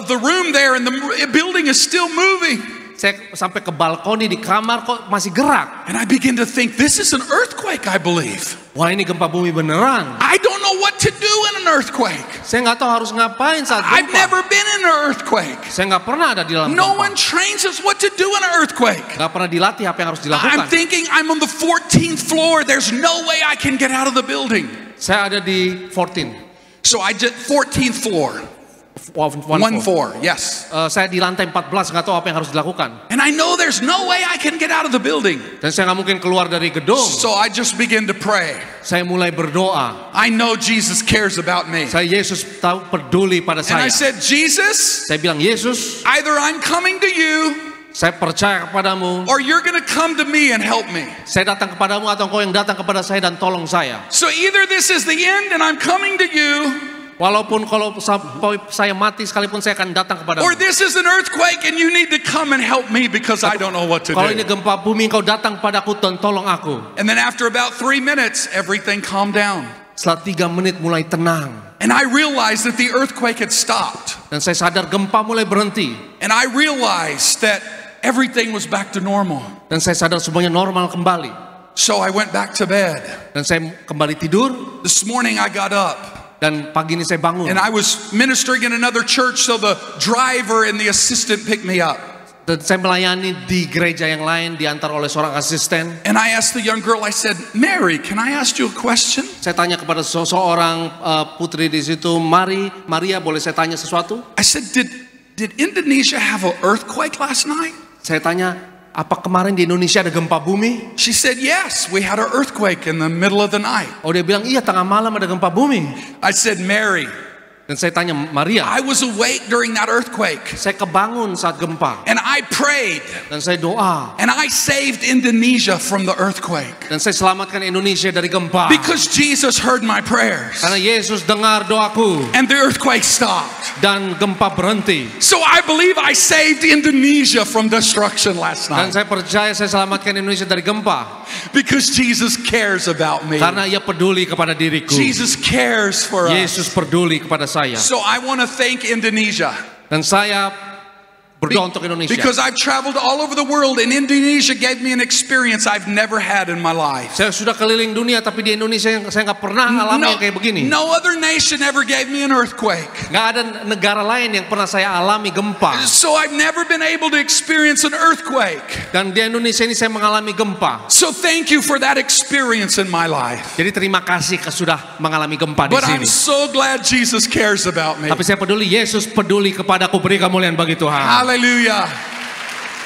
Speaker 2: the room there and the building is still moving.
Speaker 1: Saya sampai ke balkoni di kamar kok masih gerak.
Speaker 2: And I begin to think this is an earthquake, I believe.
Speaker 1: Wah, ini gempa bumi beneran.
Speaker 2: I don't know what to do in an earthquake.
Speaker 1: Saya nggak tahu harus ngapain saat
Speaker 2: I've
Speaker 1: gempa.
Speaker 2: never been in an earthquake.
Speaker 1: Saya nggak pernah ada di dalam
Speaker 2: No
Speaker 1: gempa.
Speaker 2: one trains us what to do in an earthquake.
Speaker 1: Nggak pernah dilatih apa yang harus
Speaker 2: I'm
Speaker 1: dilakukan.
Speaker 2: thinking I'm on the 14th floor. There's no way I can get out of the building.
Speaker 1: Saya ada di 14.
Speaker 2: So I did 14th floor. 1-4, yes.
Speaker 1: Saya di lantai 14, nggak tahu apa yang harus dilakukan.
Speaker 2: And I know there's no way I can get out of the building.
Speaker 1: Dan saya nggak mungkin keluar dari gedung.
Speaker 2: So I just begin to pray.
Speaker 1: Saya mulai berdoa.
Speaker 2: I know Jesus cares about me.
Speaker 1: Saya Yesus tahu peduli pada
Speaker 2: And I
Speaker 1: saya.
Speaker 2: said, Jesus,
Speaker 1: Saya bilang, Yesus,
Speaker 2: either I'm coming to you
Speaker 1: saya percaya kepadamu.
Speaker 2: or you're going to come to me and help me.
Speaker 1: Saya datang kepadamu atau engkau yang datang kepada saya dan tolong saya.
Speaker 2: So either this is the end and I'm coming to you,
Speaker 1: Walaupun kalau sampai saya mati sekalipun saya akan datang kepadamu.
Speaker 2: or this is an earthquake and you need to come and help me because I don't know what to
Speaker 1: Kalau ini
Speaker 2: do.
Speaker 1: gempa bumi, engkau datang padaku dan tolong aku.
Speaker 2: And then after about 3 minutes, everything calmed down.
Speaker 1: Setelah 3 menit mulai tenang.
Speaker 2: And I realized that the earthquake had stopped.
Speaker 1: Dan saya sadar gempa mulai berhenti.
Speaker 2: And I realized that everything was back to normal.
Speaker 1: Dan saya sadar semuanya normal kembali.
Speaker 2: So I went back to bed.
Speaker 1: Dan saya kembali tidur.
Speaker 2: This morning I got up.
Speaker 1: Dan pagi ini saya bangun.
Speaker 2: And I was ministering in another church, so the driver and the assistant picked me up.
Speaker 1: Dan saya melayani di gereja yang lain, diantar oleh seorang asisten.
Speaker 2: And I asked the young girl, I said, Mary, can I ask you a question?
Speaker 1: Saya tanya kepada seorang putri di situ, Maria, boleh saya tanya sesuatu?
Speaker 2: I said, did Indonesia have an earthquake last night?
Speaker 1: Saya tanya, apa kemarin di Indonesia ada gempa bumi?
Speaker 2: She said, yes, we had an earthquake in the middle of the night.
Speaker 1: Oh, dia bilang, iya, tengah malam ada gempa bumi.
Speaker 2: I said, Mary,
Speaker 1: Dan saya tanya, Maria,
Speaker 2: I was awake during that earthquake.
Speaker 1: saya kebangun saat gempa.
Speaker 2: And I prayed.
Speaker 1: Dan saya doa.
Speaker 2: And I saved Indonesia from the earthquake.
Speaker 1: Dan saya selamatkan Indonesia dari gempa.
Speaker 2: Because Jesus heard my prayers.
Speaker 1: Karena Yesus dengar doaku.
Speaker 2: And the earthquake stopped.
Speaker 1: Dan gempa berhenti.
Speaker 2: So I believe I saved Indonesia from destruction last
Speaker 1: Dan
Speaker 2: night.
Speaker 1: saya percaya saya selamatkan Indonesia dari gempa.
Speaker 2: Because Jesus cares about me.
Speaker 1: Karena ia peduli kepada diriku.
Speaker 2: Jesus cares for us.
Speaker 1: Yesus peduli kepada saya.
Speaker 2: So I want to thank Indonesia.
Speaker 1: Dan saya berdoa untuk Indonesia.
Speaker 2: Because I've traveled all over the world and Indonesia gave me an experience I've never had in my life.
Speaker 1: Saya sudah keliling dunia, tapi di Indonesia saya nggak pernah alami yang kayak begini.
Speaker 2: No other nation ever gave me an earthquake.
Speaker 1: Nggak ada negara lain yang pernah saya alami gempa.
Speaker 2: So I've never been able to experience an earthquake.
Speaker 1: Dan di Indonesia ini saya mengalami gempa.
Speaker 2: So thank you for that experience in my life.
Speaker 1: Jadi terima kasih sudah mengalami gempa di
Speaker 2: But I'm
Speaker 1: sini.
Speaker 2: so glad Jesus cares about me.
Speaker 1: Tapi saya peduli, Yesus peduli kepadaku. Beri kemuliaan bagi Tuhan.
Speaker 2: Hallelujah.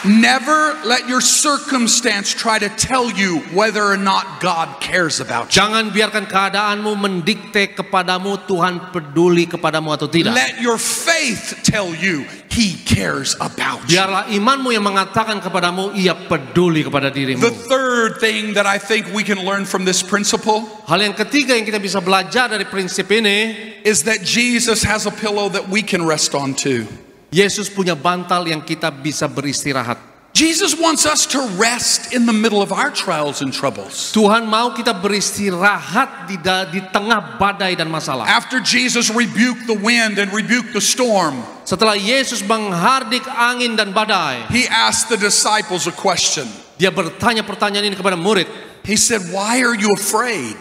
Speaker 2: Never let your circumstance try to tell you whether or not God cares about you.
Speaker 1: Jangan biarkan keadaanmu mendikte kepadamu Tuhan peduli kepadamu atau tidak.
Speaker 2: Let your faith tell you He cares about you.
Speaker 1: Biarlah imanmu yang mengatakan kepadamu ia peduli kepada dirimu.
Speaker 2: The third thing that I think we can learn from this principle
Speaker 1: Hal yang ketiga yang kita bisa belajar dari prinsip ini,
Speaker 2: is that Jesus has a pillow that we can rest on too.
Speaker 1: Yesus punya bantal yang kita bisa beristirahat.
Speaker 2: Jesus wants us to rest in the middle of our trials and troubles.
Speaker 1: Tuhan mau kita beristirahat di tengah badai dan masalah.
Speaker 2: After Jesus rebuked the wind and rebuked the storm,
Speaker 1: Setelah Yesus menghardik angin dan badai,
Speaker 2: He asked the disciples a question.
Speaker 1: dia bertanya pertanyaan ini kepada murid.
Speaker 2: He said, why are you afraid?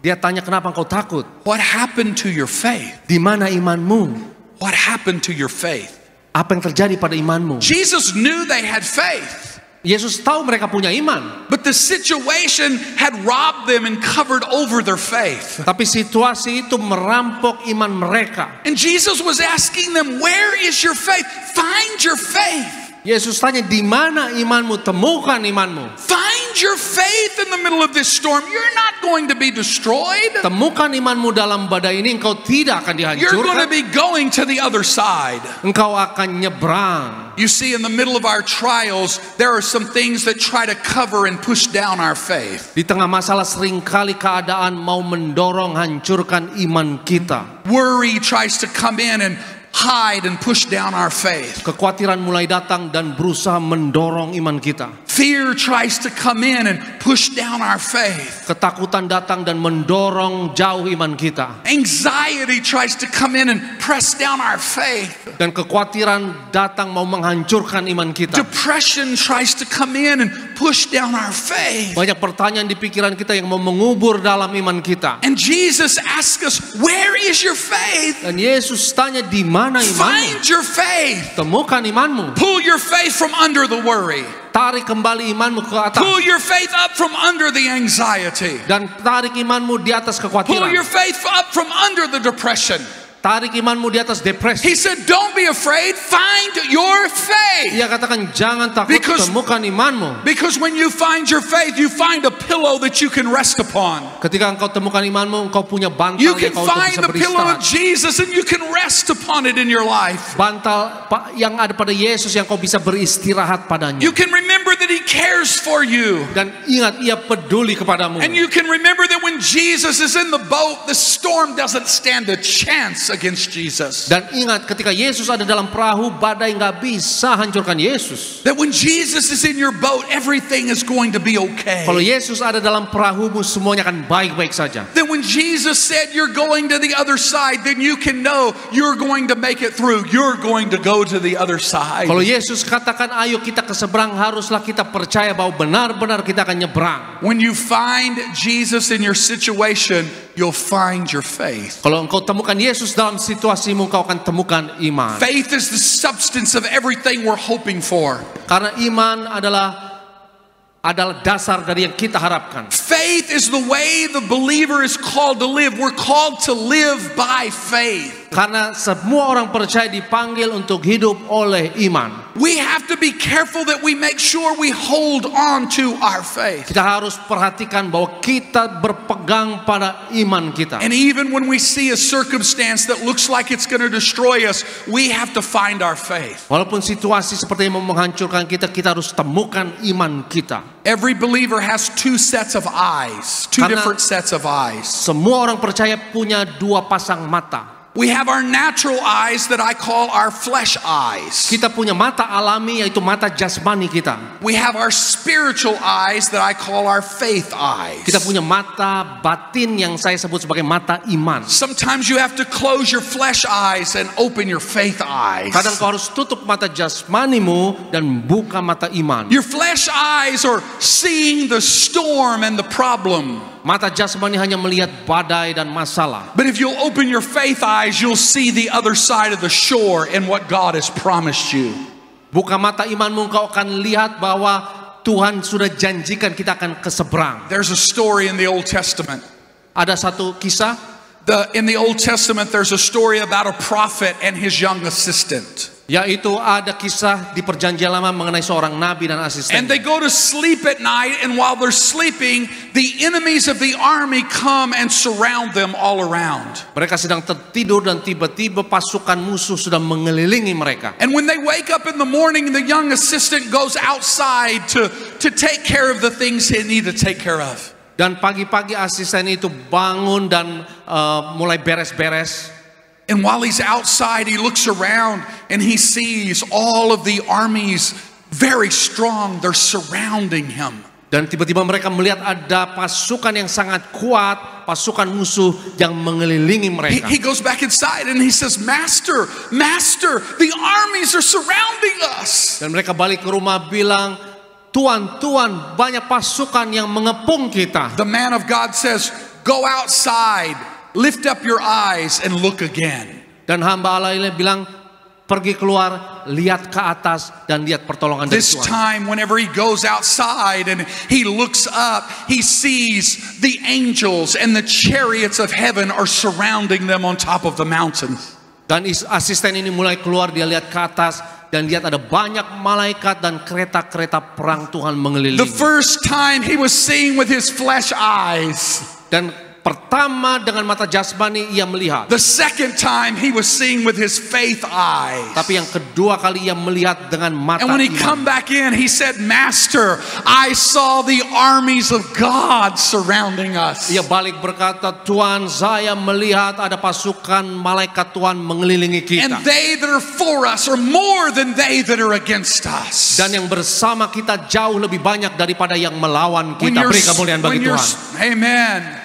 Speaker 1: Dia tanya, kenapa engkau takut?
Speaker 2: What happened to your faith?
Speaker 1: Di mana imanmu?
Speaker 2: What happened to your faith?
Speaker 1: Apa yang terjadi pada imanmu?
Speaker 2: Jesus knew they had faith,
Speaker 1: Yesus tahu mereka punya iman.
Speaker 2: but the situation had robbed them and covered over their faith.
Speaker 1: Tapi situasi itu merampok iman mereka.
Speaker 2: And Jesus was asking them, where is your faith? Find your faith.
Speaker 1: Yesus tanya, di mana imanmu? Temukan imanmu.
Speaker 2: Find your faith in the middle of this storm. You're not going to be destroyed.
Speaker 1: Temukan imanmu dalam badai ini, engkau tidak akan
Speaker 2: You're going to
Speaker 1: dihancurkan.
Speaker 2: be going to the other side.
Speaker 1: Engkau akan nyebrang.
Speaker 2: You see, in the middle of our trials, there are some things that try to cover and push down our faith.
Speaker 1: Di tengah masalah seringkali keadaan mau mendorong hancurkan iman kita.
Speaker 2: Worry tries to come in and hide and push down our faith.
Speaker 1: Kekhawatiran mulai datang dan berusaha mendorong iman kita.
Speaker 2: Fear tries to come in and push down our faith.
Speaker 1: Ketakutan datang dan mendorong jauh iman kita.
Speaker 2: Anxiety tries to come in and press down our faith.
Speaker 1: Dan kekhawatiran datang mau menghancurkan iman kita.
Speaker 2: Depression tries to come in and push down our faith.
Speaker 1: Banyak pertanyaan di pikiran kita yang mau mengubur dalam iman kita.
Speaker 2: And Jesus asks us, where is your faith?
Speaker 1: Dan Yesus tanya, di mana imanmu?
Speaker 2: Find your faith.
Speaker 1: Temukan imanmu.
Speaker 2: Pull your faith from under the worry.
Speaker 1: Tarik kembali imanmu ke atas.
Speaker 2: Pull your faith up from under the anxiety.
Speaker 1: Dan tarik imanmu di atas
Speaker 2: Pull
Speaker 1: kekhawatiran.
Speaker 2: your faith up from under the depression.
Speaker 1: Tarik imanmu di atas depresi.
Speaker 2: He said, don't be afraid, find your faith.
Speaker 1: Ia katakan, jangan takut,
Speaker 2: Because-
Speaker 1: temukan imanmu.
Speaker 2: Because when you find your faith, you find a pillow that you can rest upon.
Speaker 1: Ketika engkau temukan imanmu, engkau punya bantal
Speaker 2: You
Speaker 1: yang
Speaker 2: can
Speaker 1: kau untuk
Speaker 2: find
Speaker 1: bisa
Speaker 2: the pillow of
Speaker 1: beristirahat.
Speaker 2: Jesus and you can rest upon it in your life.
Speaker 1: Bantal yang ada pada Yesus yang kau bisa beristirahat padanya.
Speaker 2: You can remember that He cares for you.
Speaker 1: Dan ingat, ia peduli kepadamu.
Speaker 2: And you can remember that when Jesus is in the boat, the storm doesn't stand a chance against Jesus.
Speaker 1: Dan ingat, ketika Yesus ada dalam perahu, badai nggak bisa hancurkan Yesus.
Speaker 2: That when Jesus is in your boat, everything is going to be okay.
Speaker 1: Kalau Yesus ada dalam perahumu, semuanya akan baik-baik saja.
Speaker 2: That when when Jesus said you're going to the other side, then you can know you're going to make it through. You're going to go to the other side.
Speaker 1: Kalau Yesus katakan ayo kita ke seberang, haruslah kita percaya bahwa benar-benar kita akan nyebrang.
Speaker 2: When you find Jesus in your situation, you'll find your faith.
Speaker 1: Kalau engkau temukan Yesus dalam situasimu, engkau akan temukan iman.
Speaker 2: Faith is the substance of everything we're hoping for.
Speaker 1: Karena iman adalah dasar dari yang kita harapkan.
Speaker 2: Faith is the way the believer is called to live. We're called to live by faith.
Speaker 1: Karena semua orang percaya dipanggil untuk hidup oleh iman.
Speaker 2: We have to be careful that we make sure we hold on to our faith.
Speaker 1: Kita harus perhatikan bahwa kita berpegang pada iman kita.
Speaker 2: And even when we see a circumstance that looks like it's going to destroy us, we have to find our faith.
Speaker 1: Walaupun situasi seperti yang menghancurkan kita, kita harus temukan iman kita.
Speaker 2: Every believer has two sets of eyes, two different sets of eyes.
Speaker 1: Semua orang percaya punya dua pasang mata.
Speaker 2: We have our natural eyes that I call our flesh eyes.
Speaker 1: Kita punya mata alami, yaitu mata jasmani kita.
Speaker 2: We have our spiritual eyes that I call our faith eyes.
Speaker 1: Kita punya mata batin yang saya sebut sebagai mata iman.
Speaker 2: Sometimes you have to close your flesh eyes and open your faith eyes.
Speaker 1: Kadang kau harus tutup mata jasmanimu dan buka mata iman.
Speaker 2: Your flesh eyes are seeing the storm and the problem.
Speaker 1: Mata jasmani hanya melihat badai dan masalah.
Speaker 2: But if you'll open your faith eyes, you'll see the other side of the shore and what God has promised you.
Speaker 1: Buka mata imanmu, kau akan lihat bahwa Tuhan sudah janjikan kita akan ke seberang.
Speaker 2: There's a story in the Old Testament.
Speaker 1: Ada satu kisah.
Speaker 2: In the Old Testament, there's a story about a prophet and his young assistant.
Speaker 1: Yaitu ada kisah di Perjanjian Lama mengenai seorang nabi dan asisten.
Speaker 2: And they go to sleep at night, and while they're sleeping, the enemies of the army come and surround them all around.
Speaker 1: Mereka sedang tertidur dan tiba-tiba pasukan musuh sudah mengelilingi mereka.
Speaker 2: And when they wake up in the morning, the young assistant goes outside to take care of the things he need to take care of.
Speaker 1: Dan pagi-pagi asisten itu bangun dan mulai beres-beres.
Speaker 2: And while he's outside, he looks around and he sees all of the armies very strong. They're surrounding him.
Speaker 1: Dan tiba-tiba mereka melihat ada pasukan yang sangat kuat, pasukan musuh yang mengelilingi mereka.
Speaker 2: He goes back inside and he says, Master, the armies are surrounding us.
Speaker 1: Dan mereka balik ke rumah bilang, Tuan, banyak pasukan yang mengepung kita.
Speaker 2: The man of God says, go outside. Lift up your eyes and look again.
Speaker 1: Dan hamba Allah ini bilang, pergi keluar, lihat ke atas dan lihat pertolongan dari
Speaker 2: This
Speaker 1: Tuhan.
Speaker 2: time, whenever he goes outside and he looks up, he sees the angels and the chariots of heaven are surrounding them on top of the mountain.
Speaker 1: Dan asisten ini mulai keluar, dia lihat ke atas dan lihat ada banyak malaikat dan kereta-kereta perang Tuhan mengelilingi.
Speaker 2: The first time he was seeing with his flesh eyes.
Speaker 1: Dan pertama dengan mata jasmani ia melihat.
Speaker 2: The second time he was seeing with his faith eyes.
Speaker 1: Tapi yang kedua kali ia melihat dengan mata
Speaker 2: And when he
Speaker 1: iman.
Speaker 2: come back in, he said, Master, I saw the armies of God surrounding us.
Speaker 1: Ia balik berkata, Tuhan, saya melihat ada pasukan malaikat Tuhan mengelilingi kita.
Speaker 2: And they that are for us are more than they that are against us.
Speaker 1: Dan yang bersama kita jauh lebih banyak daripada yang melawan kita. Beri kemuliaan bagi Tuhan.
Speaker 2: Amen.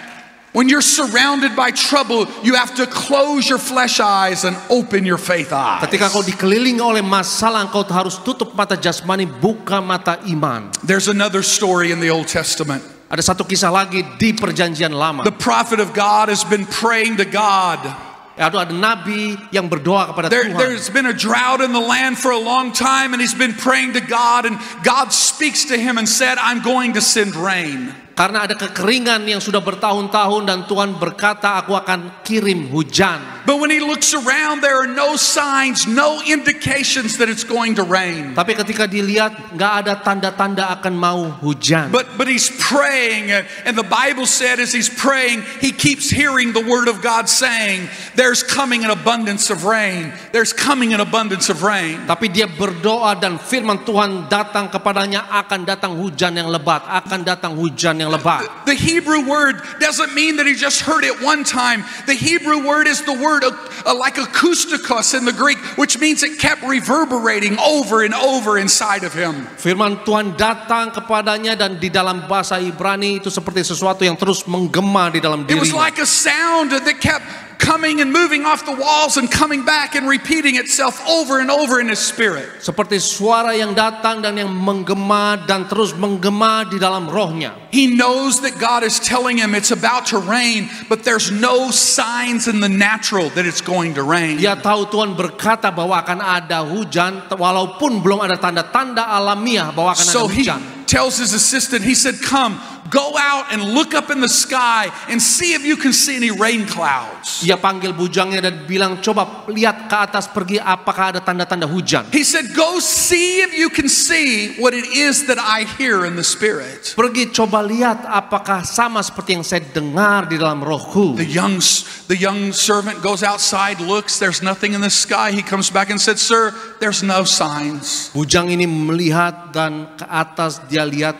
Speaker 2: When you're surrounded by trouble, you have to close your flesh eyes and open your faith eyes.
Speaker 1: Ketika kau dikelilingi oleh masalah, engkau harus tutup mata jasmani, buka mata iman.
Speaker 2: There's another story in the Old Testament.
Speaker 1: Ada satu kisah lagi di Perjanjian Lama.
Speaker 2: The prophet of God has been praying to God.
Speaker 1: Ada nabi yang berdoa kepada Tuhan.
Speaker 2: There's been a drought in the land for a long time, and he's been praying to God, and God speaks to him and said, I'm going to send rain.
Speaker 1: Karena ada kekeringan yang sudah bertahun-tahun dan Tuhan berkata, aku akan kirim hujan.
Speaker 2: But when he looks around, there are no signs, no indications that it's going to rain.
Speaker 1: Tapi ketika dilihat, nggak ada tanda-tanda akan mau hujan.
Speaker 2: But he's praying, and the Bible said as he's praying, he keeps hearing the word of God saying, there's coming an abundance of rain. There's coming an abundance of rain.
Speaker 1: Tapi dia berdoa dan firman Tuhan datang kepadanya, akan datang hujan yang lebat, akan datang hujan yang yang lebat.
Speaker 2: The Hebrew word doesn't mean that he just heard it one time. The Hebrew word is the word like acoustikos in the Greek, which means it kept reverberating over and over inside of him.
Speaker 1: Firman Tuhan datang kepadanya dan di dalam bahasa Ibrani itu seperti sesuatu yang terus menggema di dalam
Speaker 2: It was
Speaker 1: dirinya.
Speaker 2: like a sound that kept coming and moving off the walls and coming back and repeating itself over and over in his spirit.
Speaker 1: Seperti suara yang datang dan yang menggema dan terus menggema di dalam rohnya.
Speaker 2: He knows that God is telling him it's about to rain, but there's no signs in the natural that it's going to rain.
Speaker 1: Dia tahu Tuhan berkata bahwa akan ada hujan walaupun belum ada tanda-tanda alamiah bahwa akan ada
Speaker 2: So he
Speaker 1: hujan.
Speaker 2: tells his assistant, he said, come, go out and look up in the sky and see if you can see any rain clouds.
Speaker 1: Dia panggil bujangnya dan bilang, coba lihat ke atas, pergi apakah ada tanda-tanda hujan.
Speaker 2: He said, go see if you can see what it is that I hear in the spirit.
Speaker 1: Pergi coba lihat apakah sama seperti yang saya dengar di dalam rohku.
Speaker 2: The young servant goes outside, looks, there's nothing in the sky. He comes back and said, sir, there's no signs.
Speaker 1: Bujang ini melihat dan ke atas dia lihat,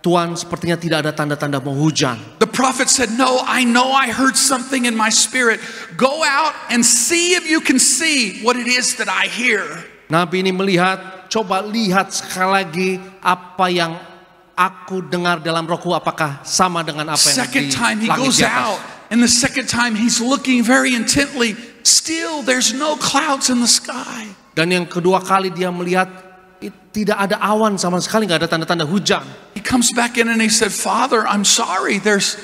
Speaker 1: Tuhan sepertinya tidak ada tanda-tanda mau hujan.
Speaker 2: The prophet said, no, I know I heard something in my spirit. Go out and see if you can see what it is that I hear.
Speaker 1: Nabi ini melihat, coba lihat sekali lagi apa yang aku dengar dalam rohku, apakah sama dengan apa yang
Speaker 2: Second
Speaker 1: di
Speaker 2: time he
Speaker 1: langit
Speaker 2: goes
Speaker 1: di atas.
Speaker 2: out, and the second time he's looking very intently. Still, there's no clouds in the sky.
Speaker 1: Dan yang kedua kali dia melihat, tidak ada awan sama sekali, nggak ada tanda-tanda hujan.
Speaker 2: He comes back in and he said, Father, I'm sorry. There's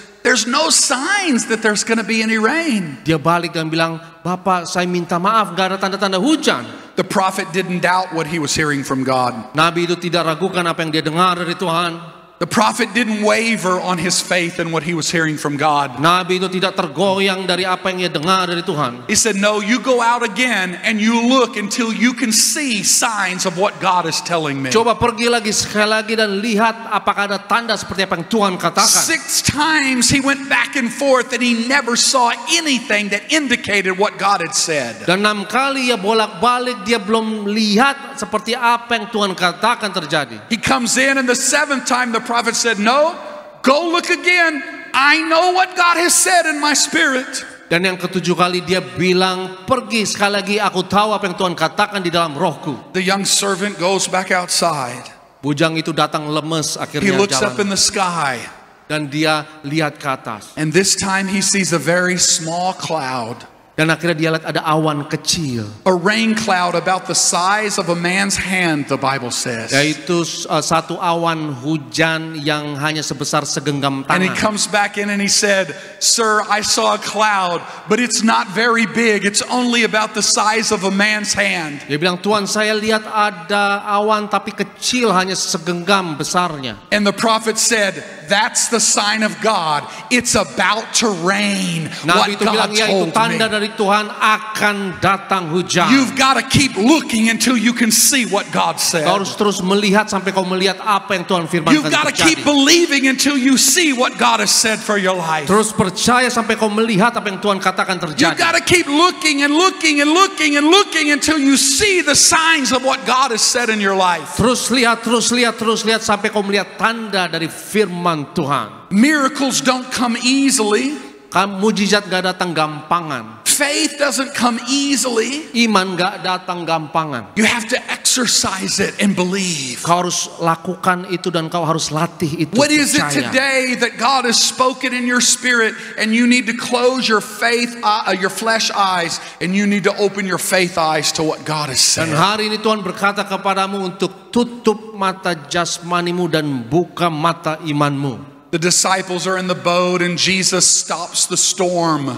Speaker 2: no signs that there's going to be any rain.
Speaker 1: Dia balik dan bilang, Bapak, saya minta maaf, nggak ada tanda-tanda hujan.
Speaker 2: The prophet didn't doubt what he was hearing from God.
Speaker 1: Nabi itu tidak ragukan apa yang dia dengar dari Tuhan.
Speaker 2: The prophet didn't waver on his faith in what he was hearing from God.
Speaker 1: Nabi itu tidak tergoyang dari apa yang dia dengar dari Tuhan.
Speaker 2: He said, no, you go out again and you look until you can see signs of what God is telling me.
Speaker 1: Coba pergi lagi sekali lagi dan lihat apakah ada tanda seperti apa yang Tuhan katakan.
Speaker 2: 6 times he went back and forth and he never saw anything that indicated what God had said.
Speaker 1: Dan 6 kali ya bolak-balik dia belum lihat seperti apa yang Tuhan katakan terjadi.
Speaker 2: He comes in and the 7th time the prophet said, no, go look again. I know what God has said in my spirit.
Speaker 1: Dan yang ketujuh kali dia bilang, pergi sekali lagi, aku tahu apa yang Tuhan katakan di dalam rohku.
Speaker 2: The young servant goes back outside.
Speaker 1: Bujang itu datang lemes
Speaker 2: He
Speaker 1: akhirnya
Speaker 2: looks up
Speaker 1: jalan.
Speaker 2: in the sky.
Speaker 1: Dan dia lihat ke atas.
Speaker 2: And this time he sees a very small cloud.
Speaker 1: Dan akhirnya dia lihat ada awan kecil.
Speaker 2: A rain cloud about the size of a man's hand, the Bible says.
Speaker 1: Yaitu satu awan hujan yang hanya sebesar segenggam
Speaker 2: And he
Speaker 1: tangan.
Speaker 2: comes back in and he said, sir, I saw a cloud, but it's not very big. It's only about the size of a man's hand.
Speaker 1: Dia bilang, Tuhan, saya lihat ada awan tapi kecil, hanya segenggam besarnya.
Speaker 2: And the prophet said, that's the sign of God. It's about to rain.
Speaker 1: Nabi
Speaker 2: What
Speaker 1: itu bilang,
Speaker 2: God
Speaker 1: ya itu
Speaker 2: told
Speaker 1: tanda
Speaker 2: me.
Speaker 1: dari Tuhan akan datang hujan.
Speaker 2: You've got to keep looking until you can see what God said.
Speaker 1: Kau harus terus melihat sampai kau melihat apa yang Tuhan firmankan
Speaker 2: You've got to keep
Speaker 1: terjadi.
Speaker 2: believing until you see what God has said for your life.
Speaker 1: Terus percaya sampai kau melihat apa yang Tuhan katakan
Speaker 2: You've
Speaker 1: terjadi.
Speaker 2: got to keep looking and looking and looking and looking until you see the signs of what God has said in your life.
Speaker 1: Terus lihat, terus lihat, terus lihat sampai kau melihat tanda dari firman Tuhan.
Speaker 2: Miracles don't come easily.
Speaker 1: Mujizat gak datang gampangan.
Speaker 2: Faith doesn't come easily.
Speaker 1: Iman gak datang gampangan.
Speaker 2: You have to exercise it and believe.
Speaker 1: Kau harus lakukan itu dan kau harus latih itu.
Speaker 2: What is it
Speaker 1: percaya.
Speaker 2: today that God has spoken in your spirit and you need to close your faith, your flesh eyes, and you need to open your faith eyes to what God has
Speaker 1: Dan
Speaker 2: said?
Speaker 1: hari ini Tuhan berkata kepadamu untuk tutup mata jasmanimu dan buka mata imanmu.
Speaker 2: The disciples are in the boat and Jesus stops the storm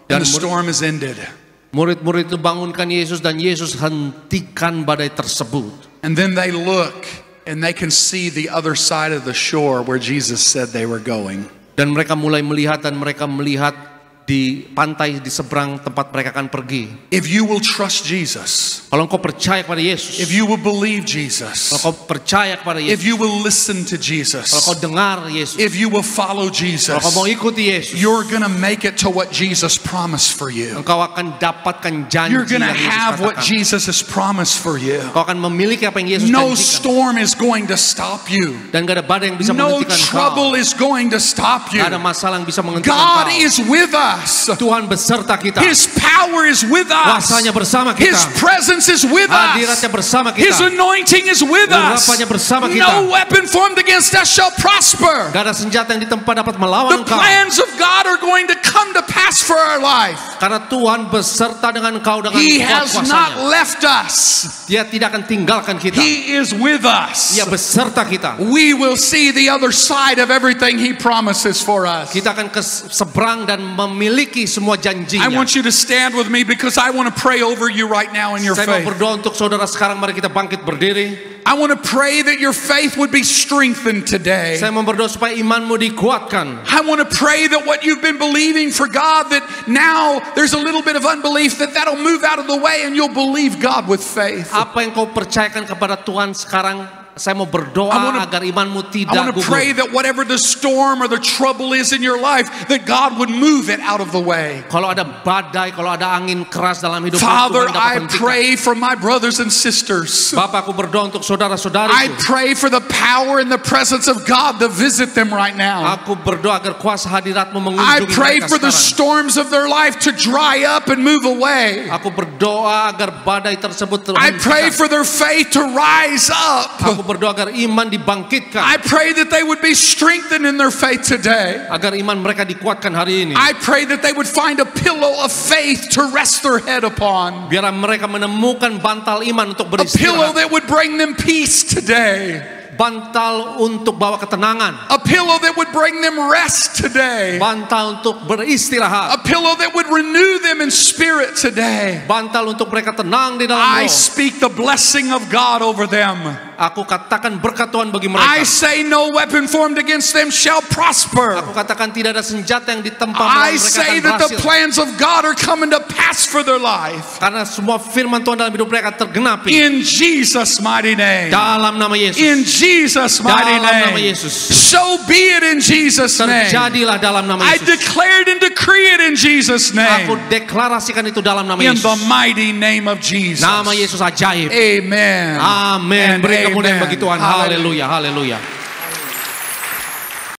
Speaker 2: and the storm is ended.
Speaker 1: Murid-murid itu bangunkan Yesus dan Yesus hentikan badai tersebut.
Speaker 2: And then they look and they can see the other side of the shore where Jesus said they were going.
Speaker 1: Dan mereka mulai melihat dan mereka melihat di pantai di seberang tempat mereka akan pergi.
Speaker 2: If you will trust Jesus,
Speaker 1: Kalau engkau percaya kepada Yesus,
Speaker 2: if you will believe
Speaker 1: kalau
Speaker 2: Jesus,
Speaker 1: kau percaya kepada
Speaker 2: if
Speaker 1: Yesus,
Speaker 2: you will listen to
Speaker 1: kalau
Speaker 2: Jesus,
Speaker 1: kau dengar Yesus,
Speaker 2: if you will follow
Speaker 1: kalau kau mau
Speaker 2: Jesus,
Speaker 1: ikuti Yesus,
Speaker 2: you're going to make it to what Jesus promised for you.
Speaker 1: engkau akan dapatkan janji
Speaker 2: You're going to
Speaker 1: yang Yesus
Speaker 2: have what
Speaker 1: katakan.
Speaker 2: Jesus has promised for you.
Speaker 1: Kau akan memiliki apa yang Yesus
Speaker 2: No
Speaker 1: janjikan.
Speaker 2: storm is going to stop you.
Speaker 1: Dan gak ada badai yang bisa
Speaker 2: No
Speaker 1: menghentikan
Speaker 2: trouble
Speaker 1: kau.
Speaker 2: is going to stop you.
Speaker 1: Gak ada masalah yang bisa menghentikan
Speaker 2: God
Speaker 1: kau.
Speaker 2: is with us.
Speaker 1: Tuhan beserta kita.
Speaker 2: His power is with us.
Speaker 1: Kuasanya bersama kita.
Speaker 2: His presence is with
Speaker 1: Hadiratnya
Speaker 2: us.
Speaker 1: bersama
Speaker 2: His
Speaker 1: kita.
Speaker 2: anointing is with us.
Speaker 1: Urapannya bersama kita.
Speaker 2: No weapon formed against us shall prosper.
Speaker 1: Gak ada senjata yang ditempa dapat
Speaker 2: The
Speaker 1: melawan engkau.
Speaker 2: plans of God are going to come to pass for our life.
Speaker 1: Karena Tuhan beserta dengan engkau dengan
Speaker 2: He
Speaker 1: kuat
Speaker 2: has not
Speaker 1: kuasanya.
Speaker 2: left us.
Speaker 1: Dia tidak akan tinggalkan kita.
Speaker 2: He is with us.
Speaker 1: Dia beserta kita.
Speaker 2: We will see the other side of everything He promises for us.
Speaker 1: Kita akan ke seberang dan memiliki semua janjinya.
Speaker 2: I want you to stand with me because I want to pray over you right now in your
Speaker 1: Saya mau
Speaker 2: faith.
Speaker 1: berdoa untuk saudara sekarang. Mari kita bangkit berdiri.
Speaker 2: I want to pray that your faith would be strengthened today.
Speaker 1: Saya mau berdoa supaya imanmu dikuatkan.
Speaker 2: I want to pray that what you've been believing for God, that now there's a little bit of unbelief, that'll move out of the way and you'll believe God with faith.
Speaker 1: Apa yang kau percayakan kepada Tuhan sekarang, saya mau berdoa agar imanmu
Speaker 2: I
Speaker 1: tidak
Speaker 2: want to pray
Speaker 1: gugur.
Speaker 2: that whatever the storm or the trouble is in your life, that God would move it out of the way.
Speaker 1: Kalau ada badai, kalau ada angin keras dalam hidupmu,
Speaker 2: Father,
Speaker 1: Tuhan dapat
Speaker 2: I
Speaker 1: hentikan.
Speaker 2: pray for my brothers and sisters.
Speaker 1: Bapak, aku berdoa untuk saudara-saudariku.
Speaker 2: I pray for the power and the presence of God to visit them right now.
Speaker 1: Aku berdoa agar kuasa hadiratmu
Speaker 2: I
Speaker 1: mengunjungi
Speaker 2: pray
Speaker 1: mereka
Speaker 2: for the
Speaker 1: sekarang.
Speaker 2: storms of their life to dry up and move away.
Speaker 1: Aku berdoa agar badai tersebut
Speaker 2: I pray
Speaker 1: terhentikan.
Speaker 2: for their faith to rise up.
Speaker 1: Aku berdoa agar iman dibangkitkan,
Speaker 2: I pray that they would be strengthened in their faith today.
Speaker 1: agar iman mereka dikuatkan hari ini.
Speaker 2: I pray that they would find a pillow of faith to rest their head upon.
Speaker 1: Biar mereka menemukan bantal iman untuk
Speaker 2: A pillow
Speaker 1: beristirahat,
Speaker 2: that would bring them peace today.
Speaker 1: bantal untuk bawa ketenangan,
Speaker 2: A pillow that would bring them rest today.
Speaker 1: bantal untuk beristirahat,
Speaker 2: A pillow that would renew them in spirit today.
Speaker 1: bantal untuk mereka tenang di dalam
Speaker 2: I
Speaker 1: roh.
Speaker 2: speak the blessing of God over them.
Speaker 1: Aku katakan berkat Tuhan bagi
Speaker 2: I
Speaker 1: mereka.
Speaker 2: say no weapon formed against them shall prosper.
Speaker 1: Aku katakan tidak ada senjata yang ditempa
Speaker 2: I
Speaker 1: melawan mereka
Speaker 2: say
Speaker 1: akan
Speaker 2: that the
Speaker 1: berhasil.
Speaker 2: plans of God are coming to pass for their life.
Speaker 1: Karena semua firman Tuhan dalam hidup mereka tergenapi.
Speaker 2: In Jesus' mighty name.
Speaker 1: Dalam nama Yesus.
Speaker 2: In Jesus' mighty
Speaker 1: Dalam nama
Speaker 2: name.
Speaker 1: Yesus.
Speaker 2: So be it in Jesus' name.
Speaker 1: Terjadilah dalam nama
Speaker 2: I
Speaker 1: Yesus.
Speaker 2: declare it and decree it in Jesus'
Speaker 1: Aku
Speaker 2: name.
Speaker 1: deklarasikan itu dalam nama
Speaker 2: In
Speaker 1: Yesus.
Speaker 2: the mighty name of Jesus.
Speaker 1: Nama Yesus ajaib.
Speaker 2: Amen.
Speaker 1: Amin.
Speaker 2: And
Speaker 1: Beri kemuliaan
Speaker 2: amen.
Speaker 1: bagi Tuhan. Haleluya, haleluya.